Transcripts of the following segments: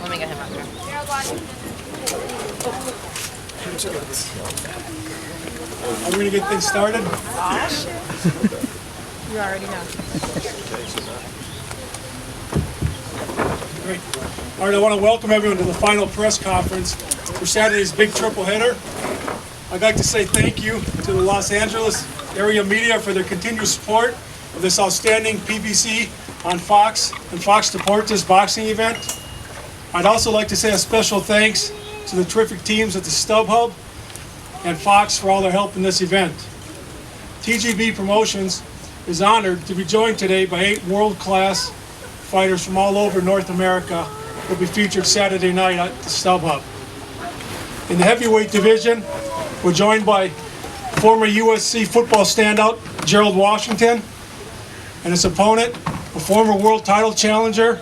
Let me get him up here. Are we going to get things started? You already know. Great. All right, I want to welcome everyone to the final press conference for Saturday's big triple header. I'd like to say thank you to the Los Angeles area media for their continued support of this outstanding PBC on Fox and Fox Deportes boxing event. I'd also like to say a special thanks to the terrific teams at the StubHub and Fox for all their help in this event. TGB Promotions is honored to be joined today by 8 world-class fighters from all over North America who will be featured Saturday night at the StubHub. In the heavyweight division, we're joined by former USC football standout Gerald Washington and his opponent, a former world title challenger,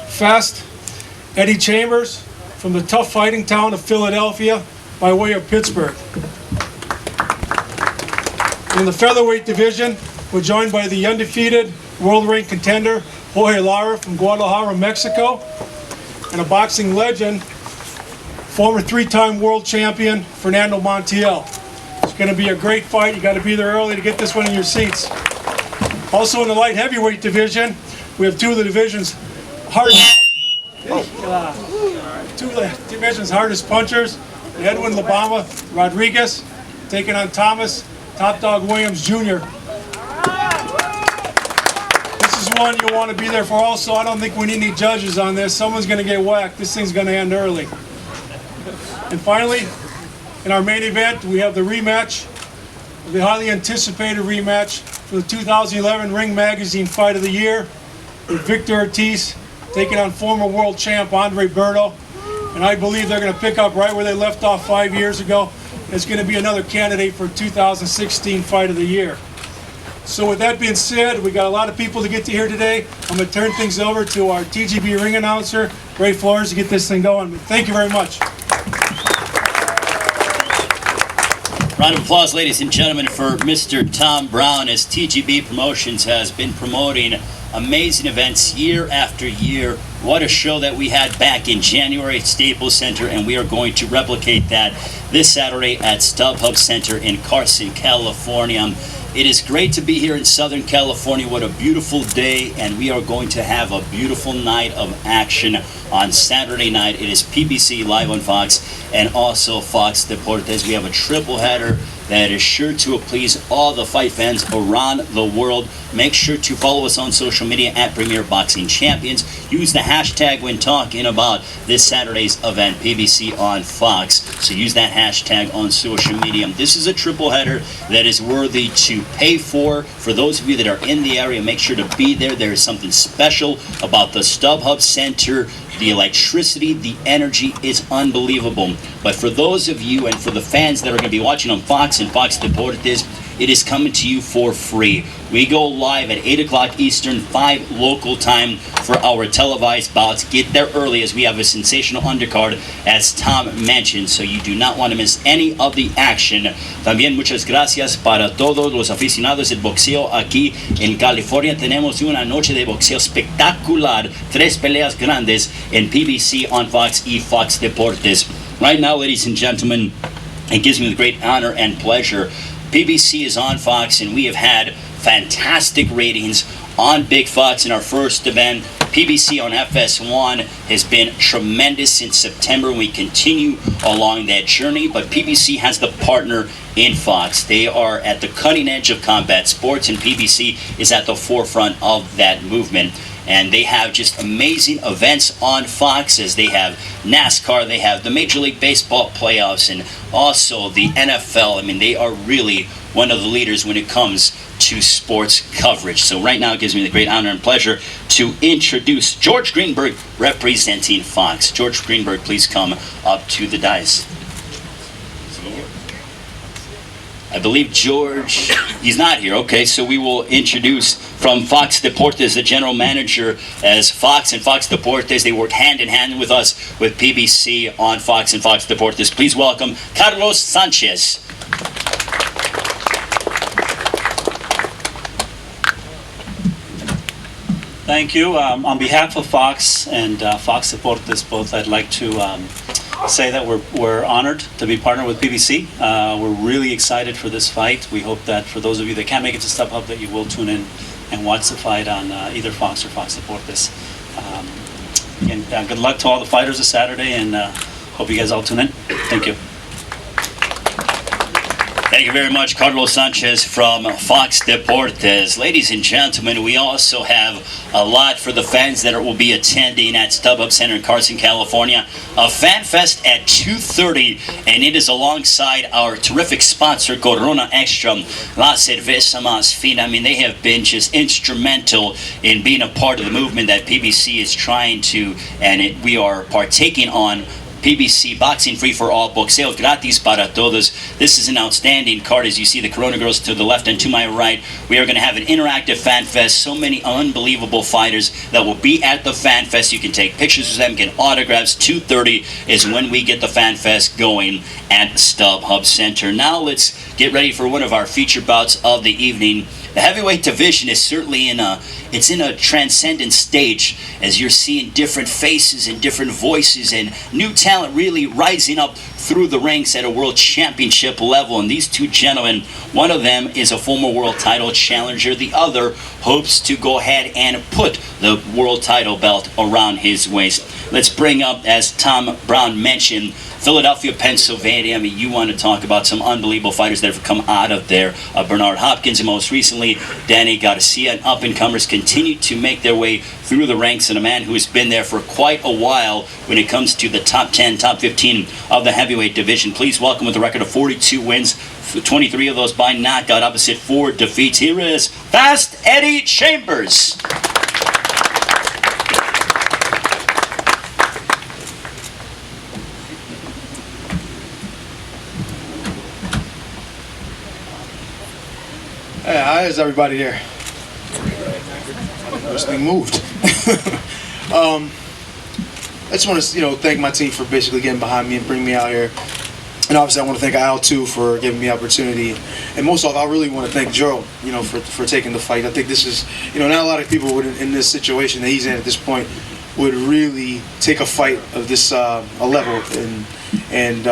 Fast Eddie Chambers from the tough fighting town of Philadelphia by way of Pittsburgh. In the featherweight division, we're joined by the undefeated world rank contender Jorge Lara from Guadalajara, Mexico, and a boxing legend, former 3-time world champion Fernando Montiel. It's going to be a great fight. You got to be there early to get this one in your seats. Also in the light heavyweight division, we have two of the division's hardest punchers, Edwin Labama Rodriguez taking on Thomas Top Dog Williams Jr. This is one you want to be there for. Also, I don't think we need any judges on this. Someone's going to get whacked. This thing's going to end early. And finally, in our main event, we have the rematch, the highly anticipated rematch for the 2011 Ring Magazine Fight of the Year, with Victor Ortiz taking on former world champ Berto. And I believe they're going to pick up right where they left off 5 years ago. It's going to be another candidate for 2016 Fight of the Year. So with that being said, we got a lot of people to get to here today. I'm going to turn things over to our TGB ring announcer, Ray Flores, to get this thing going. Thank you very much. Round of applause, ladies and gentlemen, for Mr. Tom Brown, as TGB Promotions has been promoting amazing events year after year. What a show that we had back in January at Staples Center, and we are going to replicate that this Saturday at StubHub Center in Carson, California. It is great to be here in Southern California. What a beautiful day, and we are going to have a beautiful night of action on Saturday night. It is PBC live on Fox and also Fox Deportes. We have a triple header that is sure to please all the fight fans around the world. Make sure to follow us on social media at Premier Boxing Champions. Use the hashtag when talking about this Saturday's event, PBC on Fox. So use that hashtag on social media. This is a triple header that is worthy to pay for. For those of you that are in the area, make sure to be there. There is something special about the StubHub Center. The electricity, the energy is unbelievable. But for those of you and for the fans that are going to be watching on Fox and Fox Deportes, it is coming to you for free. We go live at 8 o'clock Eastern, 5 local time for our televised bouts. Get there early as we have a sensational undercard, as Tom mentioned, so you do not want to miss any of the action. También muchas gracias para todos los aficionados del boxeo aquí en California. Tenemos una noche de boxeo espectacular, 3 peleas grandes en PBC on Fox y Fox Deportes. Right now, ladies and gentlemen, it gives me the great honor and pleasure. PBC is on Fox, and we have had fantastic ratings on Big Fox in our first event. PBC on FS1 has been tremendous since September, and we continue along that journey. But PBC has the partner in Fox. They are at the cutting edge of combat sports, and PBC is at the forefront of that movement. And they have just amazing events on Fox, as they have NASCAR, they have the Major League Baseball playoffs, and also the NFL. I mean, they are really one of the leaders when it comes to sports coverage. So right now it gives me the great honor and pleasure to introduce George Greenberg representing Fox. George Greenberg, please come up to the dais. I believe George, he's not here. Okay, so we will introduce from Fox Deportes, the general manager, as Fox and Fox Deportes, they work hand in hand with us with PBC on Fox and Fox Deportes. Please welcome Carlos Sanchez. Thank you. On behalf of Fox and Fox Deportes both, I'd like to say that we're honored to be partnered with PBC. We're really excited for this fight. We hope that for those of you that can't make it to StubHub that you will tune in and watch the fight on either Fox or Fox Deportes. Again, good luck to all the fighters this Saturday, and hope you guys all tune in. Thank you. Thank you very much, Carlos Sanchez from Fox Deportes. Ladies and gentlemen, we also have a lot for the fans that will be attending at StubHub Center in Carson, California. A fan fest at 2:30, and it is alongside our terrific sponsor, Corona Extra, La Cerveza Más Fina. I mean, they have been just instrumental in being a part of the movement that PBC is trying to, and we are partaking on. PBC Boxing Free for All, boxeo gratis para todos. This is an outstanding card. As you see the Corona girls to the left and to my right, we are going to have an interactive fan fest. So many unbelievable fighters that will be at the fan fest. You can take pictures with them, get autographs. 2:30 is when we get the fan fest going at StubHub Center. Now let's get ready for one of our feature bouts of the evening. The heavyweight division is certainly in a transcendent stage, as you're seeing different faces and different voices and new talent really rising up through the ranks at a world championship level. And these two gentlemen, one of them is a former world title challenger. The other hopes to go ahead and put the world title belt around his waist. Let's bring up, as Tom Brown mentioned, Philadelphia, Pennsylvania. I mean, you want to talk about some unbelievable fighters that have come out of there. Bernard Hopkins, and most recently, Danny Garcia, and up-and-comers continue to make their way through the ranks, and a man who has been there for quite a while when it comes to the top 10, top 15 of the heavyweight division. Please welcome, with a record of 42 wins, 23 of those by knockout, opposite 4 defeats. Here is Fast Eddie Chambers. Hey, how is everybody here? This thing moved. I just want to, thank my team for basically getting behind me and bringing me out here. And obviously, I want to thank Al too for giving me the opportunity. And most of all, I really want to thank Gerald, for taking the fight. I think this is, not a lot of people would, in this situation that he's in at this point, would really take a fight of this a level. And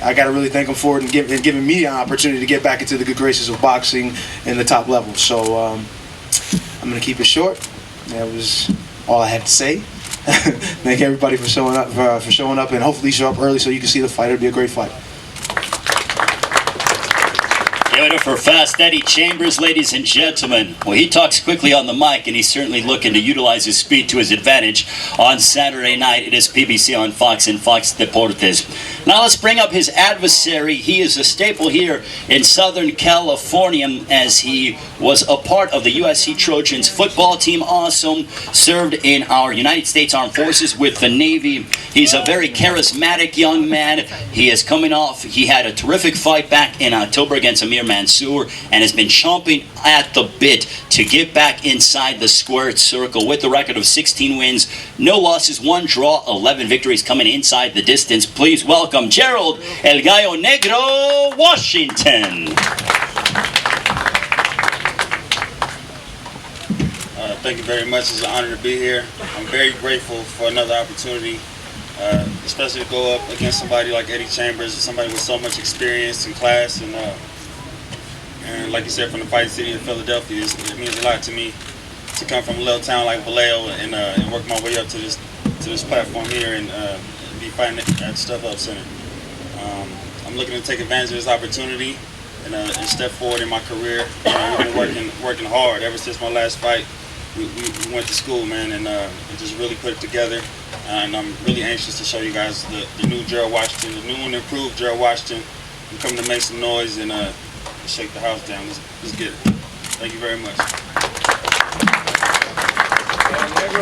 I got to really thank him for it and giving me an opportunity to get back into the good graces of boxing in the top level. So I'm going to keep it short. That was all I had to say. Thank everybody for showing up, and hopefully show up early so you can see the fight. It'll be a great fight. Give it up for Fast Eddie Chambers, ladies and gentlemen. Well, he talks quickly on the mic, and he's certainly looking to utilize his speed to his advantage on Saturday night. It is PBC on Fox and Fox Deportes. Now let's bring up his adversary. He is a staple here in Southern California, as he was a part of the USC Trojans football team, also served in our United States Armed Forces with the Navy. He's a very charismatic young man. He is coming off, he had a terrific fight back in October against Amir Mansour, and has been chomping at the bit to get back inside the squared circle with the record of 16 wins, no losses, 1 draw, 11 victories, coming inside the distance. Please welcome Gerald El Gallo Negro Washington. Thank you very much. It's an honor to be here. I'm very grateful for another opportunity, especially to go up against somebody like Eddie Chambers, somebody with so much experience and class, and like you said, from the fight city of Philadelphia. It means a lot to me to come from a little town like Vallejo and work my way up to this platform here and be fighting at StubHub Center. I'm looking to take advantage of this opportunity and step forward in my career. We've been working hard ever since my last fight. We went to school, man, and just really put it together. And I'm really anxious to show you guys the new Gerald Washington, the new and improved Gerald Washington. I'm coming to make some noise and shake the house down. Let's get it. Thank you very much.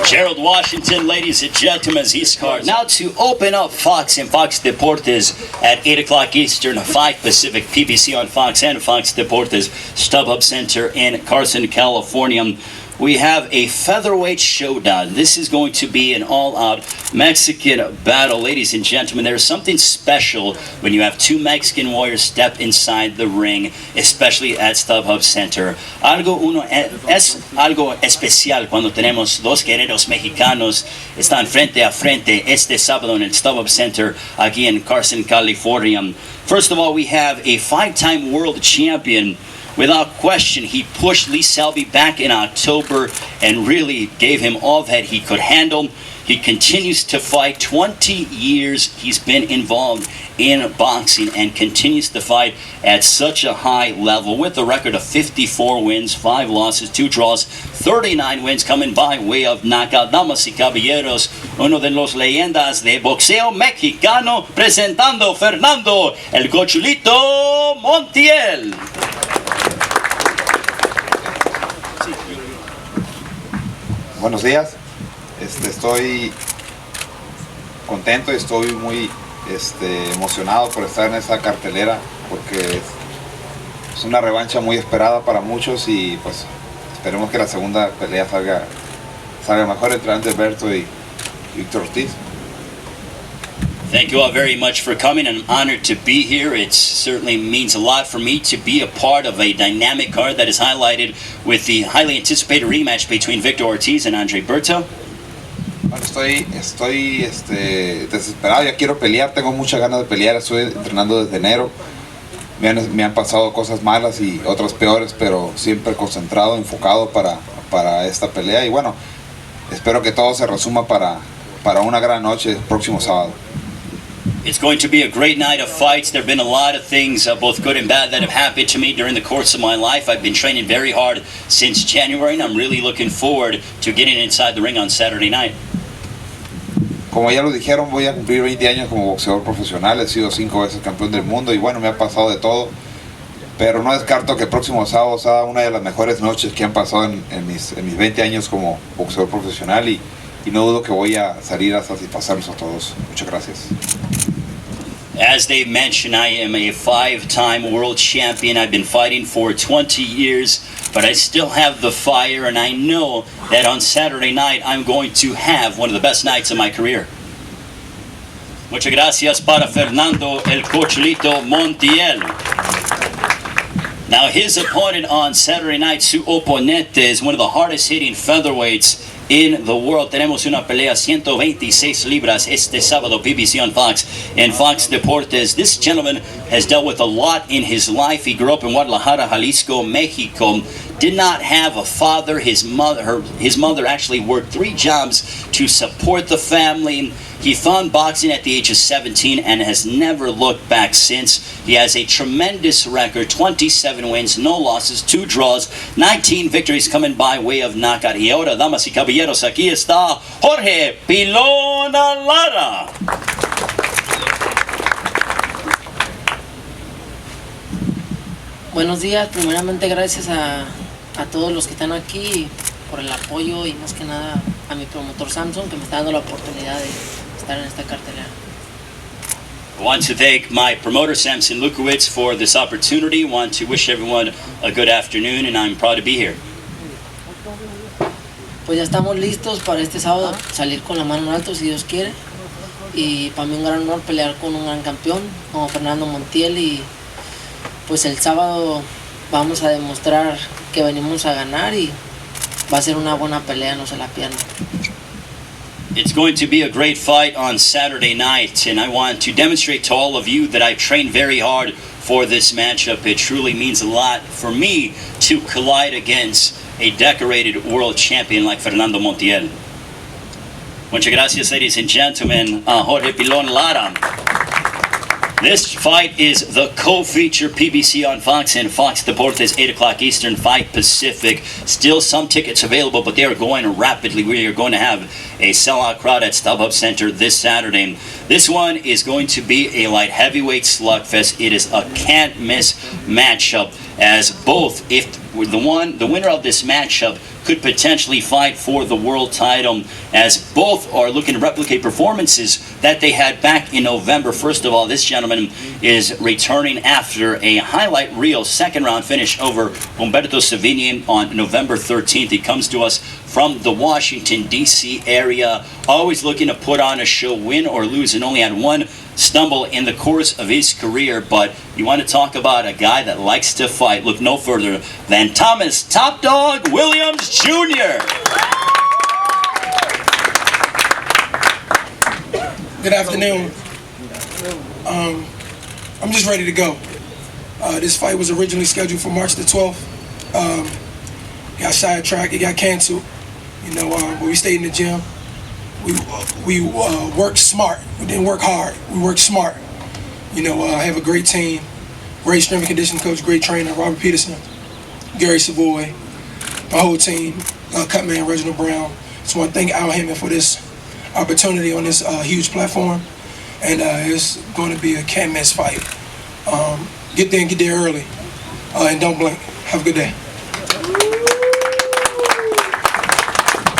Gerald Washington, ladies and gentlemen, as he's card. Now to open up Fox and Fox Deportes at 8 o'clock Eastern, 5 Pacific, PBC on Fox and Fox Deportes, StubHub Center in Carson, California. we have a featherweight showdown. This is going to be an all-out Mexican battle. Ladies and gentlemen, there's something special when you have two Mexican warriors step inside the ring, especially at StubHub Center. Es algo especial cuando tenemos dos guerreros mexicanos están frente a frente este sábado en el StubHub Center aquí en Carson, California. First of all, we have a 5-time world champion. Without question, he pushed Lee Selby back in October and really gave him all that he could handle. He continues to fight. 20 years he's been involved in boxing and continues to fight at such a high level with a record of 54 wins, 5 losses, 2 draws, 39 wins coming by way of knockout. Damas y caballeros, uno de los leyendas de boxeo mexicano, presentando Fernando el Cochulito Montiel. Buenos días, estoy contento y estoy muy emocionado por estar en esta cartelera porque es una revancha muy esperada para muchos y pues esperemos que la segunda pelea salga mejor entre Berto y Víctor Ortiz. Thank you all very much for coming. I'm honored to be here. It certainly means a lot for me to be a part of a dynamic card that is highlighted with the highly anticipated rematch between Victor Ortiz and Andre Berto. Bueno, estoy desesperado, ya quiero pelear, tengo muchas ganas de pelear, estoy entrenando desde enero. Me han pasado cosas malas y otras peores, pero siempre concentrado, enfocado para esta pelea. Y bueno, espero que todo se resuma para una gran noche el próximo sábado. It's going to be a great night of fights. There have been a lot of things, both good and bad, that have happened to me during the course of my life. I've been training very hard since January, and I'm really looking forward to getting inside the ring on Saturday night. Como ya lo dijeron, voy a cumplir 20 años como boxeador profesional. He sido 5 veces campeón del mundo y bueno, me ha pasado de todo. Pero no descarto que el próximo sábado sea una de las mejores noches que han pasado en mis 20 años como boxeador profesional y no dudo que voy a salir a satisfacerlos a todos. Muchas gracias. As they mentioned, I am a 5-time world champion. I've been fighting for 20 years, but I still have the fire, and I know that on Saturday night I'm going to have one of the best nights of my career. Muchas gracias para Fernando el Cochulito Montiel. Now his opponent on Saturday night, su oponente, is one of the hardest hitting featherweights in the world. Tenemos una pelea 126 libras este sábado, PBC on Fox and Fox Deportes. This gentleman has dealt with a lot in his life. He grew up in Guadalajara, Jalisco, Mexico. Did not have a father. His mother actually worked 3 jobs to support the family. He found boxing at the age of 17 and has never looked back since. He has a tremendous record, 27 wins, no losses, 2 draws, 19 victories coming by way of knockout. Y ahora, damas y caballeros, aquí está Jorge Pilón Lara. Buenos días, primeramente gracias a todos los que están aquí por el apoyo y más que nada a mi promotor Samson que me está dando la oportunidad de estar en esta cartelera. I want to thank my promoter Samson Lukowitz for this opportunity. I want to wish everyone a good afternoon and I'm proud to be here. Pues ya estamos listos para este sábado salir con la mano en alto si Dios quiere y para mí un gran honor pelear con un gran campeón como Fernando Montiel y pues el sábado vamos a demostrar que venimos a ganar y va a ser una buena pelea, no se la pierdan. It's going to be a great fight on Saturday night, and I want to demonstrate to all of you that I've trained very hard for this matchup. It truly means a lot for me to collide against a decorated world champion like Fernando Montiel. Muchas gracias, ladies and gentlemen. Jorge Pilón Lara. This fight is the co-feature PBC on Fox and Fox Deportes, 8 o'clock Eastern, 5 Pacific. Still some tickets available, but they are going rapidly. We are going to have a sellout crowd at StubHub Center this Saturday. This one is going to be a light heavyweight slugfest. It is a can't-miss matchup, as both, if the winner of this matchup could potentially fight for the world title, as both are looking to replicate performances that they had back in November. First of all, this gentleman is returning after a highlight reel second round finish over Berto on November 13th. He comes to us from the Washington, D.C. area, always looking to put on a show, win or lose, and only had one stumble in the course of his career. But you want to talk about a guy that likes to fight, look no further than Thomas Top Dog Williams Jr. Good afternoon. I'm just ready to go. This fight was originally scheduled for March the 12th. Got sidetracked, it got canceled. But we stayed in the gym. We worked smart. We didn't work hard. We worked smart. I have a great team, great strength and conditioning coach, great trainer, Robert Peterson, Gary Savoy, my whole team, Cutman, Reginald Brown. So I want to thank Al Hammond for this opportunity on this huge platform. And it's going to be a can't-miss fight. Get there and get there early. And don't blink. Have a good day.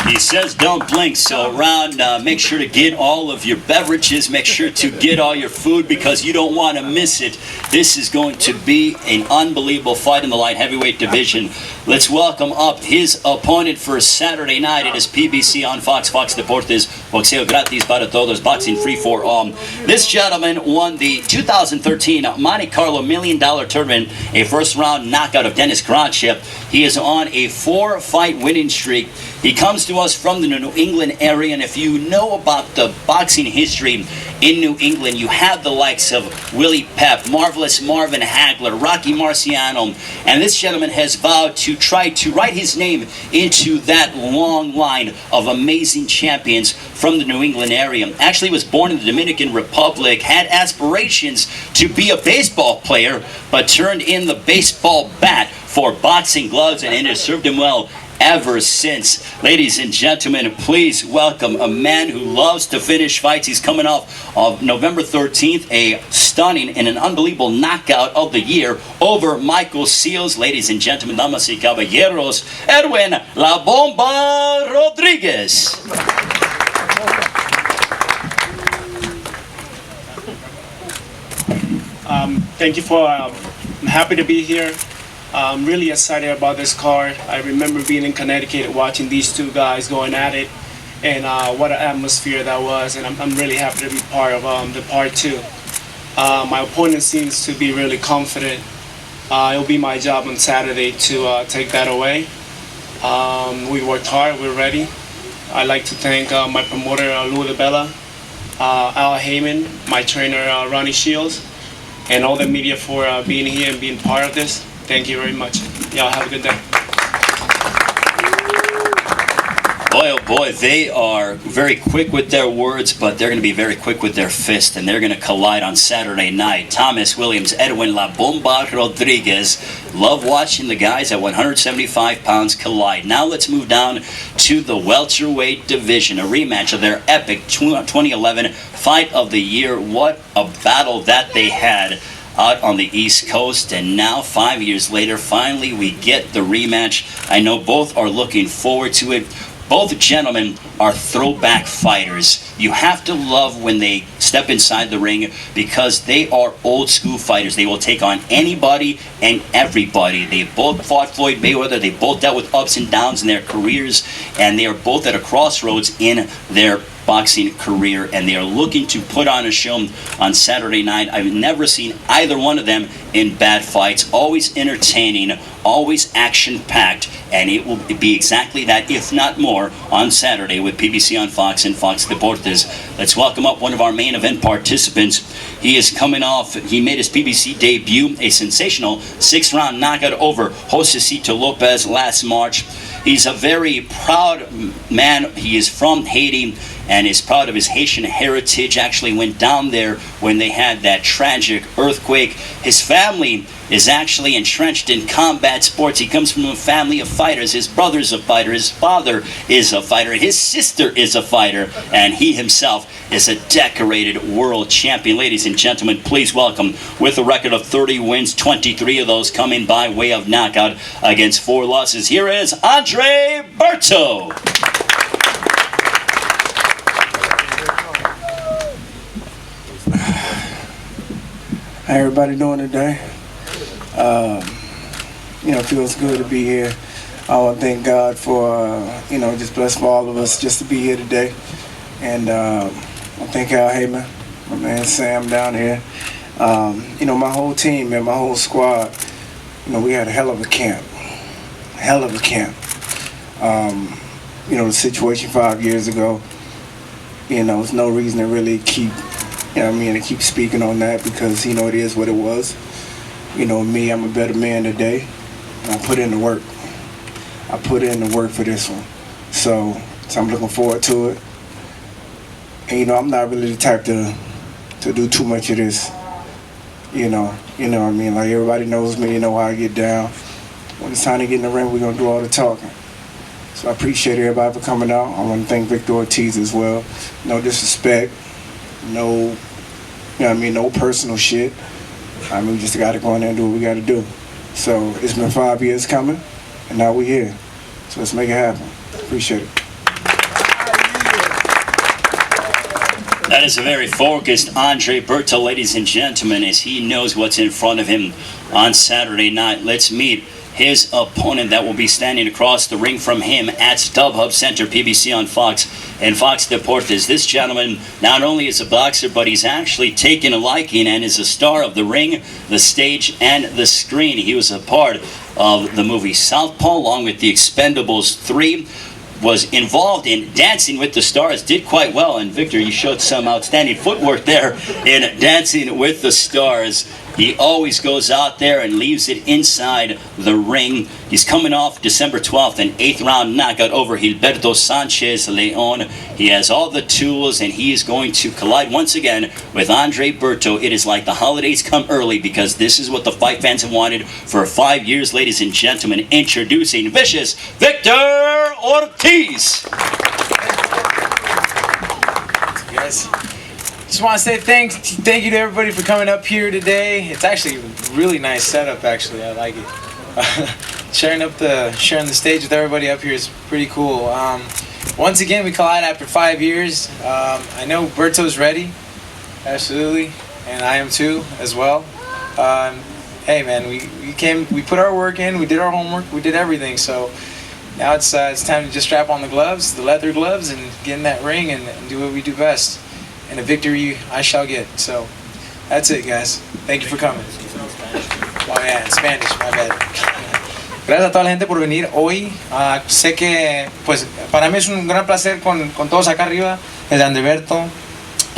He says don't blink, so around, make sure to get all of your beverages, make sure to get all your food because you don't want to miss it. This is going to be an unbelievable fight in the light heavyweight division. Let's welcome up his opponent for Saturday night. It is PBC on Fox Deportes, Boxeo Gratis para Todos, Boxing Free for All. This gentleman won the 2013 Monte Carlo $1 Million Tournament, a first-round knockout of Dennis Kronchep. He is on a 4-fight winning streak. He comes to us from the New England area, and if you know about the boxing history in New England, you have the likes of Willie Pep, Marvelous Marvin Hagler, Rocky Marciano, and this gentleman has vowed to try to write his name into that long line of amazing champions from the New England area. Actually was born in the Dominican Republic, had aspirations to be a baseball player, but turned in the baseball bat for boxing gloves, and it has served him well ever since. Ladies and gentlemen, please welcome a man who loves to finish fights. He's coming off of November 13th, a stunning and an unbelievable knockout of the year over Michael Seals. Ladies and gentlemen, damas y caballeros, Edwin La Bomba Rodriguez. Thank you for, I'm happy to be here. I'm really excited about this card. I remember being in Connecticut watching these two guys going at it, and what an atmosphere that was, and I'm really happy to be part of the part two. My opponent seems to be really confident. It'll be my job on Saturday to take that away. We worked hard, we're ready. I'd like to thank my promoter, Lou DeBella, Al Heyman, my trainer, Ronnie Shields, and all the media for being here and being part of this. Thank you very much. Y'all have a good day. Boy, oh boy, they are very quick with their words, but they're going to be very quick with their fist, and they're going to collide on Saturday night. Thomas Williams, Edwin La Bomba Rodriguez. Love watching the guys at 175 pounds collide. Now let's move down to the welterweight division, a rematch of their epic 2011 Fight of the Year. What a battle that they had out on the East Coast, and now 5 years later, finally we get the rematch. I know both are looking forward to it. Both gentlemen are throwback fighters. You have to love when they step inside the ring because they are old school fighters. They will take on anybody and everybody. They both fought Floyd Mayweather. They both dealt with ups and downs in their careers, and they are both at a crossroads in their boxing career, and they are looking to put on a show on Saturday night. I've never seen either one of them in bad fights. Always entertaining, always action-packed, and it will be exactly that, if not more, on Saturday with PBC on Fox and Fox Deportes. Let's welcome up one of our main event participants. He is coming off, he made his PBC debut, a sensational 6-round knockout over Josecito Lopez last March. He's a very proud man. He is from Haiti, and is proud of his Haitian heritage. Actually went down there when they had that tragic earthquake. His family is actually entrenched in combat sports. He comes from a family of fighters. His brother's a fighter. His father is a fighter. His sister is a fighter. And he himself is a decorated world champion. Ladies and gentlemen, please welcome, with a record of 30 wins, 23 of those coming by way of knockout against 4 losses. Here is Andre Berto. How everybody doing today? It feels good to be here. I want to thank God for, just bless for all of us just to be here today. And I thank Al Heyman, my man Sam down here. My whole team, man, my whole squad, we had a hell of a camp. Hell of a camp. The situation 5 years ago, there's no reason to really keep, to keep speaking on that because, it is what it was. Me, I'm a better man today. I put in the work. I put in the work for this one. So I'm looking forward to it. And, I'm not really the type to do too much of this. Like everybody knows me, how I get down. When it's time to get in the ring, we're going to do all the talking. So I appreciate everybody for coming out. I want to thank Victor Ortiz as well. No disrespect. No, no personal shit. We just got to go in there and do what we got to do. So it's been 5 years coming, and now we're here. So let's make it happen. Appreciate it. That is a very focused Andre Berto, ladies and gentlemen, as he knows what's in front of him on Saturday night. Let's meet his opponent that will be standing across the ring from him at StubHub Center, PBC on Fox and Fox Deportes. This gentleman not only is a boxer, but he's actually taken a liking and is a star of the ring, the stage, and the screen. He was a part of the movie Southpaw, along with the Expendables 3. Was involved in Dancing with the Stars, did quite well. And Victor, you showed some outstanding footwork there in Dancing with the Stars. He always goes out there and leaves it inside the ring. He's coming off December 12th, an 8th round knockout over Gilberto Sanchez Leon. He has all the tools, and he is going to collide once again with Andre Berto. It is like the holidays come early because this is what the fight fans have wanted for 5 years, ladies and gentlemen. Introducing vicious Victor Ortiz. Guys, just want to say thank you to everybody for coming up here today. It's actually a really nice setup. Actually, I like it. Sharing the stage with everybody up here is pretty cool. Once again, we collide after 5 years. I know Berto's ready, absolutely, and I am too as well. Hey man, we put our work in, we did our homework, we did everything. So now it's time to just strap on the gloves, the leather gloves, and get in that ring and do what we do best. And a victory I shall get. So that's it, guys. Thank you for coming. Oh yeah, in Spanish, my bad. Gracias a toda la gente por venir hoy. Sé que, pues, para mí es un gran placer con todos acá arriba, desde Andreberto,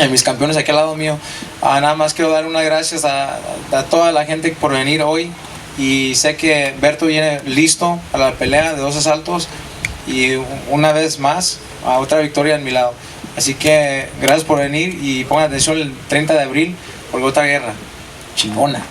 mis campeones aquí al lado mío. Nada más quiero dar unas gracias a toda la gente por venir hoy. Y sé que Berto viene listo a la pelea de 2 asaltos y una vez más a otra victoria en mi lado. Así que gracias por venir y pongan atención el 30 de abril porque otra guerra chingona.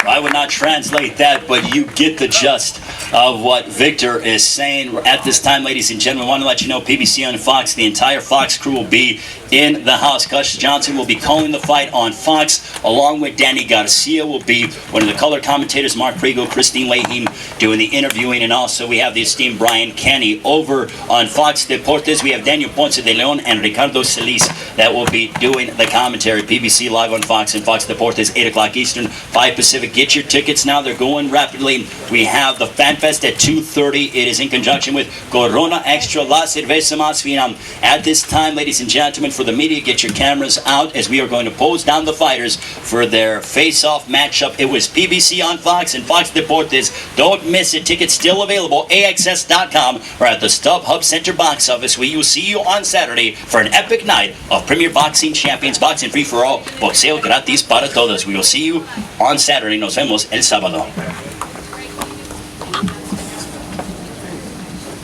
I would not translate that, but you get the gist of what Victor is saying. At this time, ladies and gentlemen, I want to let you know PBC on Fox, the entire Fox crew will be in the house. Gus Johnson will be calling the fight on Fox, along with Danny Garcia will be one of the color commentators, Mark Prigo, Christine Leahy doing the interviewing, and also we have the esteemed Brian Kenny over on Fox Deportes. We have Daniel Ponce de Leon and Ricardo Celis that will be doing the commentary. PBC live on Fox and Fox Deportes, 8 o'clock Eastern, 5 Pacific. Get your tickets now. They're going rapidly. We have the Fan Fest at 2:30. It is in conjunction with Corona Extra La Cerveza Más Fina. At this time, ladies and gentlemen, for the media, get your cameras out as we are going to pose down the fighters for their face-off matchup. It was PBC on Fox and Fox Deportes. Don't miss it. Tickets still available. AXS.com or at the StubHub Center box office. We will see you on Saturday for an epic night of Premier Boxing Champions, Boxing Free for All, Boxeo Gratis para Todos. We will see you on Saturday. Nos vemos el sábado.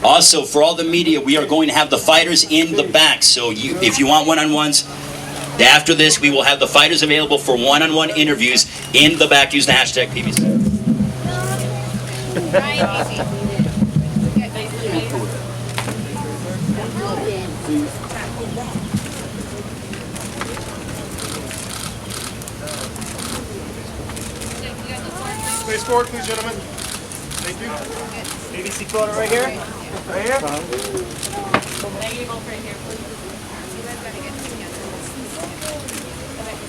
Also, for all the media, we are going to have the fighters in the back. So if you want one-on-ones, after this, we will have the fighters available for one-on-one interviews in the back. Use the hashtag PBC. Face forward, please, gentlemen. Thank you. ABC photo right here. Right here.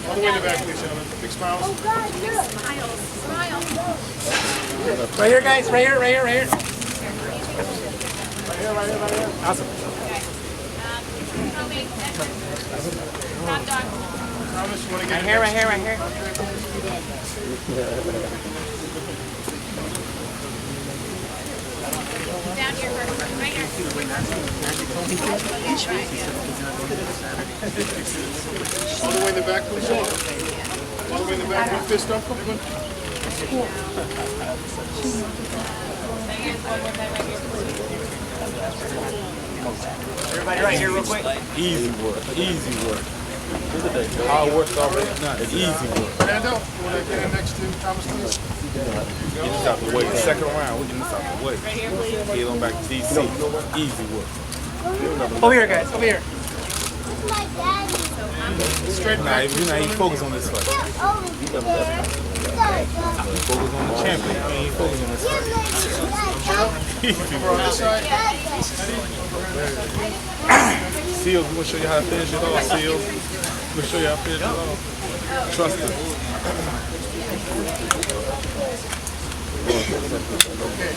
All the way in the back, please, gentlemen. Big smiles. Oh God, look. Smile. Right here, guys. Right here. Right here. Right here. Awesome. Thomas, you want to get Right here. Right here. Right here. Down here first. Right here. all the way in the back, please, gentlemen? All the way in the back. One fist up, everyone. Everybody right here, real quick. Easy work. Easy work. Look at that. Hard work already done. It's easy work. Fernando, you want to get in next to Thomas, please? Get this out the way. Second round, we get this out the way. Get on back to DC. Easy work. Over here, guys. Over here. Straight Nah, back. you know, he focus on this fight. Focus on the champion. He ain't focus on this fight. Over on this side. Seals, we're gonna show you how to finish it off, Seals. We're gonna show you how to finish it off. Trust us. Okay.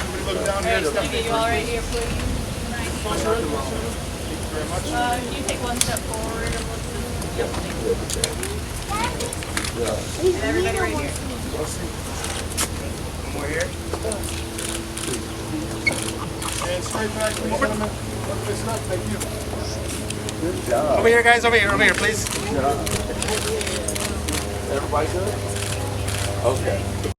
Everybody look down here. Step You all right here, please? closer. Thank you very much. Can you take one step forward and look? And everybody right here. More here. And straight back, please, gentlemen. One fist up. Thank you. Over here, guys. Over here, please. Everybody good? Okay.